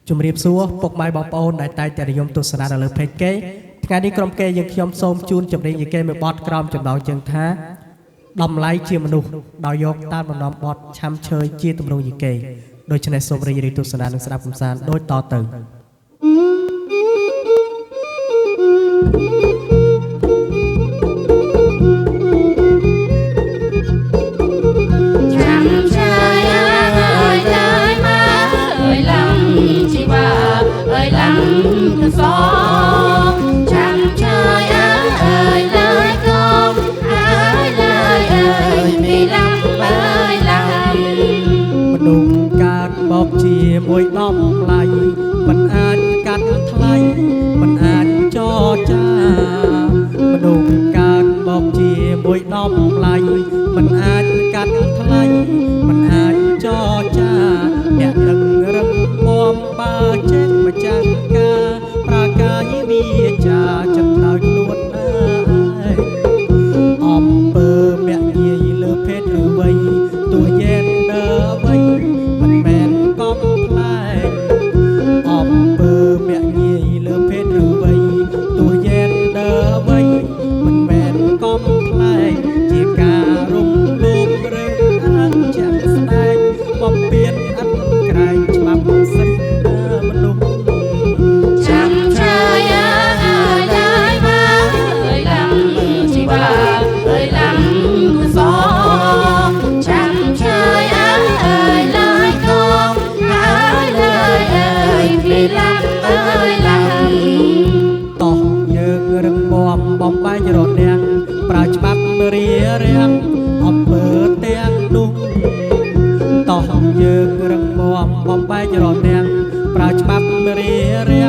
ជំរាបសួរពុកម៉ែបងប្អូនដែលតែងតែនិយមទស្សនាដល់លើเพจគេថ្ងៃនេះក្រុមគេយើងខ្ញុំសូមជូនចម្រៀងយីគេមួយបទក្រោមចំណងជើងថាតម្លៃជាមនុស្សដោយយកតាមដំណំបទឆាំឈើជាទម្រង់យីគេដូច្នេះសូមរីករាយទស្សនានិងស្ដាប់កំសាន្តដូចតទៅជាមួយតម្លៃមិនអាចកាត់ថ្លៃមិនអាចចរចាមនុស្សកើតមកជាមួយតម្លៃមិនអាចកាត់ថ្លៃមិនអាចចរចាអ្នកនឹងរឹងមាំបើចេះម្ចាស់ការប្រាកាយវាចាចិត្តដោយខ្លួនឯងអំពើមាក់ងាយលើភេទឬវ័យទោះយេនដឺអ្វីមិនមែនកំផ្លែងអំពើមាក់ងាយលើភេទឬវ័យទោះយេនដឺអ្វីមិនមែនកំផ្លែងជាការរំលោភឬអាងជាក់ស្ដែងបំពេញអត់ក្រែងច្បាប់សិទ្ធិមនុស្សចាំឆាយាហើយមកហើយឡាំជីវ៉ាហើយឡាំគុសលចាំឆាយាហើយឡាយកងហើយឡើយអើយពីឡាំហើយឡាំតោះយើងរឹងមាំបំបែករនាំងប្រើច្បាប់រៀបរៀងអំពើទាំងនោះតោះយើងរឹងមាំបំបែករនាំងប្រើច្បាប់រៀបរៀង